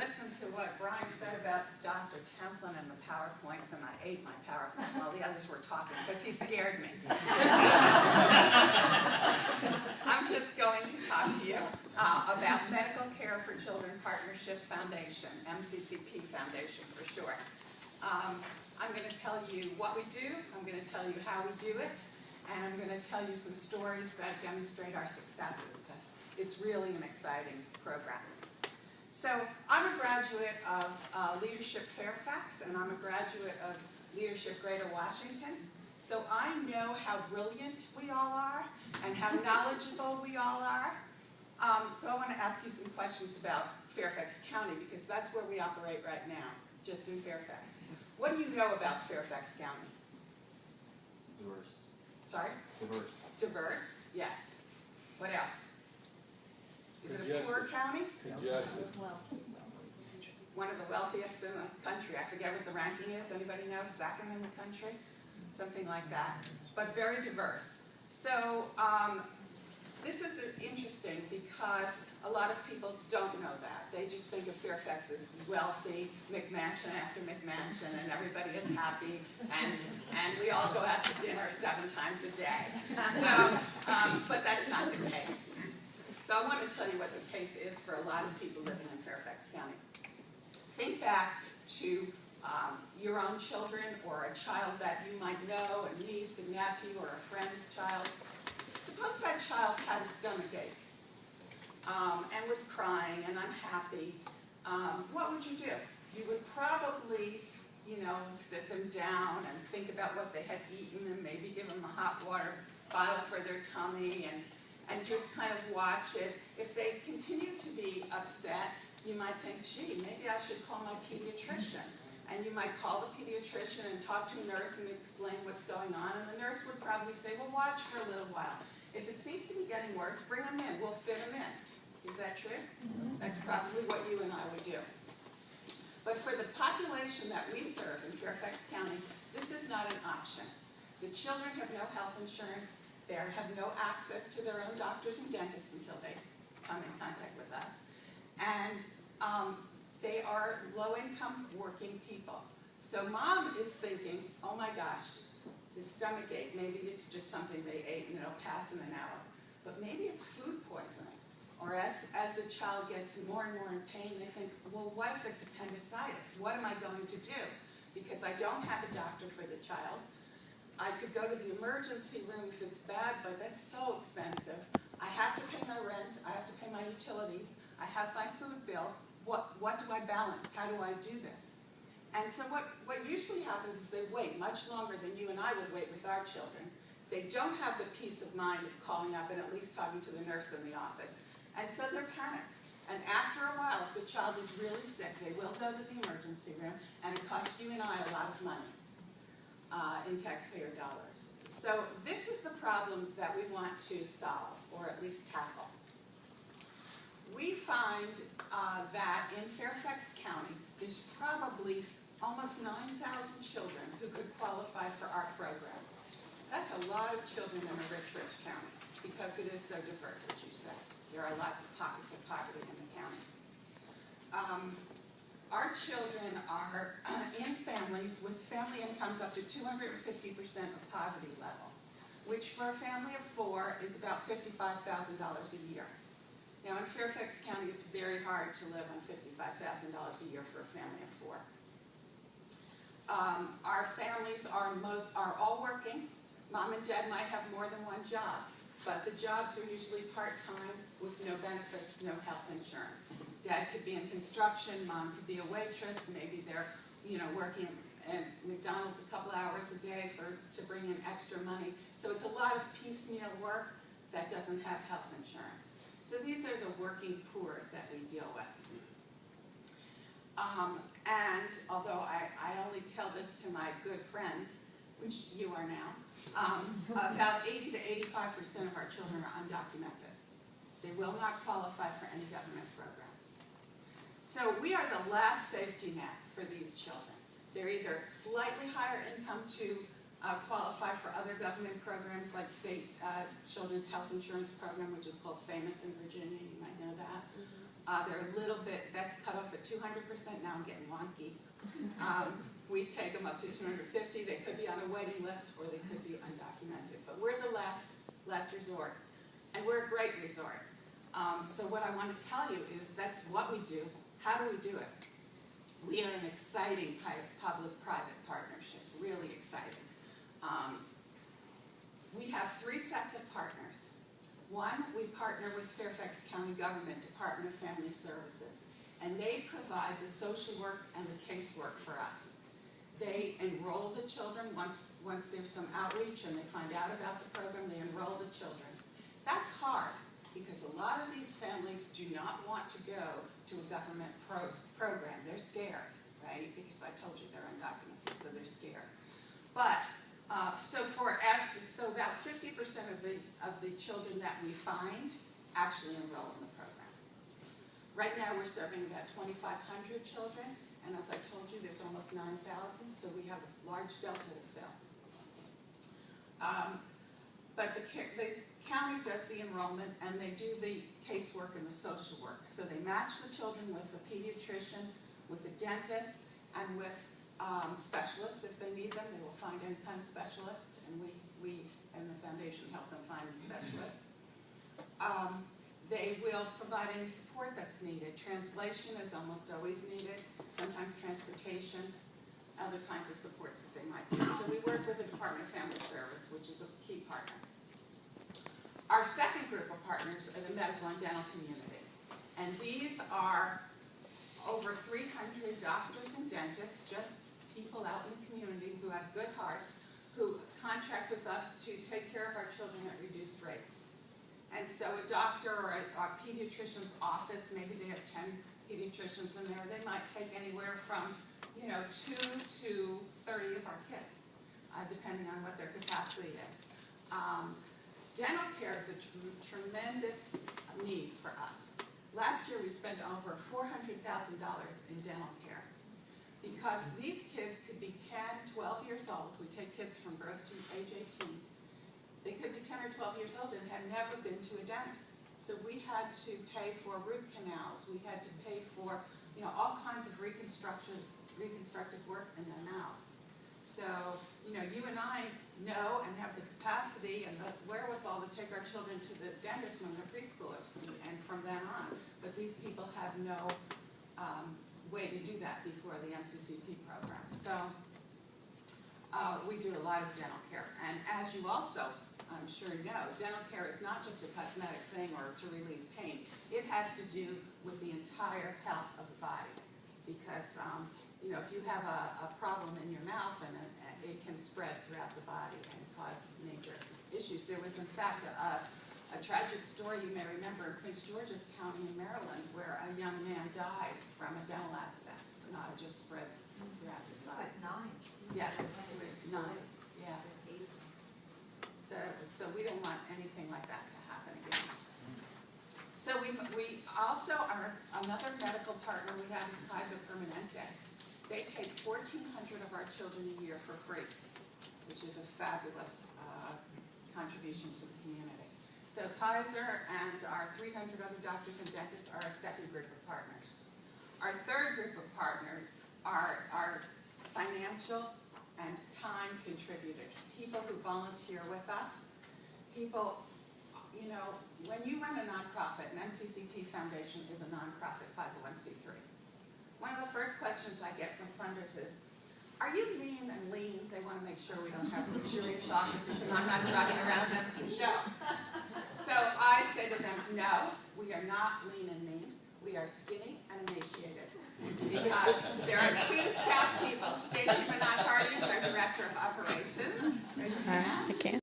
listened to what Brian said about Dr. Templin and the PowerPoints, and I ate my PowerPoint while the others were talking because he scared me. I'm just going to talk to you about Medical Care for Children Partnership Foundation, MCCP Foundation for short. I'm going to tell you what we do, I'm going to tell you how we do it, and I'm going to tell you some stories that demonstrate our successes, because it's really an exciting program. So I'm a graduate of Leadership Fairfax, and I'm a graduate of Leadership Greater Washington. So I know how brilliant we all are and how knowledgeable we all are. So I want to ask you some questions about Fairfax County, because that's where we operate right now, just in Fairfax. What do you know about Fairfax County? Diverse. Sorry? Diverse. Diverse, yes. What else? Is it a Congested. poor county? Congested. One of the wealthiest in the country. I forget what the ranking is. Anybody know? Second in the country? Something like that. But very diverse. So this is interesting because a lot of people don't know that. They just think of Fairfax as wealthy, McMansion after McMansion, and everybody is happy, and we all go out to dinner 7 times a day. So, but that's not the case. So I want to tell you what the case is for a lot of people living in Fairfax County. Think back to your own children or a child that you might know, a niece, a nephew, or a friend's child. Suppose that child had a stomachache and was crying and unhappy. What would you do? You would probably, sit them down and think about what they had eaten and maybe give them a hot water bottle for their tummy and just kind of watch it. If they continue to be upset, you might think, gee, maybe I should call my pediatrician. And you might call the pediatrician and talk to a nurse and explain what's going on, and the nurse would probably say, well, watch for a little while. If it seems to be getting worse, bring them in. We'll fit them in. Is that true? That's probably what you and I would do. But for the population that we serve in Fairfax County, this is not an option. The children have no health insurance. They have no access to their own doctors and dentists until they come in contact with us. And they are low-income working people. So mom is thinking, oh my gosh, this stomachache, maybe it's just something they ate and it'll pass in an hour. But maybe it's food poisoning. Or as the child gets more and more in pain, they think, well, what if it's appendicitis? What am I going to do? Because I don't have a doctor for the child. I could go to the emergency room if it's bad, but that's so expensive. I have to pay my rent, I have to pay my utilities, I have my food bill. What do I balance? How do I do this? And so what usually happens is they wait much longer than you and I would wait with our children. They don't have the peace of mind of calling up and at least talking to the nurse in the office. And so they're panicked. And after a while, if the child is really sick, they will go to the emergency room, and it costs you and I a lot of money in taxpayer dollars. So this is the problem that we want to solve, or at least tackle. We find that in Fairfax County, there's probably almost 9,000 children who could qualify for our program. That's a lot of children in a rich, rich county, because it is so diverse, as you said. There are lots of pockets of poverty in the county. Our children are in families with family incomes up to 250% of poverty level, which for a family of 4 is about $55,000 a year. Now in Fairfax County, it's very hard to live on $55,000 a year for a family of 4. Our families are all working. Mom and dad might have more than one job, but the jobs are usually part-time with no benefits, no health insurance. Dad could be in construction, mom could be a waitress, maybe they're working at McDonald's a couple hours a day to bring in extra money. So it's a lot of piecemeal work that doesn't have health insurance. So these are the working poor that we deal with. And although I only tell this to my good friends, which you are now, about 80 to 85% of our children are undocumented. They will not qualify for any government programs. So we are the last safety net for these children. They're either slightly higher income to qualify for other government programs like state children's health insurance program, which is called FAMOUS in Virginia, you might know that. They're a little bit, that's cut off at 200%, now I'm getting wonky. We take them up to 250, they could be on a waiting list or they could be undocumented. But we're the last resort, and we're a great resort. So what I want to tell you is that's what we do. How do we do it? We are an exciting public-private partnership, really exciting. We have 3 sets of partners. One, we partner with Fairfax County Government Department of Family Services, and they provide the social work and the casework for us. They enroll the children once there's some outreach and they find out about the program, they enroll the children. That's hard because a lot of these families do not want to go to a government program. They're scared, right? Because I told you they're undocumented, so they're scared. But so about 50% of the children that we find actually enroll in the program. Right now we're serving about 2,500 children, and as I told you, there's almost 9,000, so we have a large delta to fill. But the county does the enrollment, and they do the casework and the social work. So they match the children with a pediatrician, with a dentist, and with specialists if they need them. They will find any kind of specialist, and we and the foundation help them find a specialist. They will provide any support that's needed. Translation is almost always needed, sometimes transportation, other kinds of supports that they might do. So we work with the Department of Family Service, which is a key partner. Our second group of partners are the medical and dental community. And these are over 300 doctors and dentists, just people out in the community who have good hearts, who contract with us to take care of our children at reduced rates. And so a doctor or a pediatrician's office, maybe they have 10 pediatricians in there, they might take anywhere from 2 to 30 of our kids, depending on what their capacity is. Dental care is a tremendous need for us. Last year we spent over $400,000 in dental care because these kids could be 10, 12 years old. We take kids from birth to age 18. They could be 10 or 12 years old and had never been to a dentist. So we had to pay for root canals. We had to pay for all kinds of reconstructive work in their mouths. So, you and I know and have the capacity and the wherewithal to take our children to the dentist when they're preschoolers and from then on. But these people have no way to do that before the MCCP program. So we do a lot of dental care. And as you also, I'm sure you know, dental care is not just a cosmetic thing or to relieve pain. It has to do with the entire health of the body. Because if you have a problem in your mouth, and it can spread throughout the body and cause major issues. There was, in fact, a tragic story you may remember in Prince George's County in Maryland, where a young man died from a dental abscess, and it just spread throughout his body. It was like 9. Yes, it was 9. Yeah. So we don't want anything like that to happen again. So we also are, another medical partner we have is Kaiser Permanente. They take 1,400 of our children a year for free, which is a fabulous contribution to the community. So Kaiser and our 300 other doctors and dentists are our second group of partners. Our third group of partners are our financial and time contributors, people who volunteer with us, people, when you run a nonprofit, and MCCP Foundation is a nonprofit 501c3, one of the first questions I get from funders is, are you lean and lean? They want to make sure we don't have luxurious offices and I'm not driving around them to show. So I say to them, no, we are not lean and mean. We are skinny and emaciated. Because there are 2 staff people. Stacy Bernard Hardy is our Director of Operations. Raise your hand. I can't.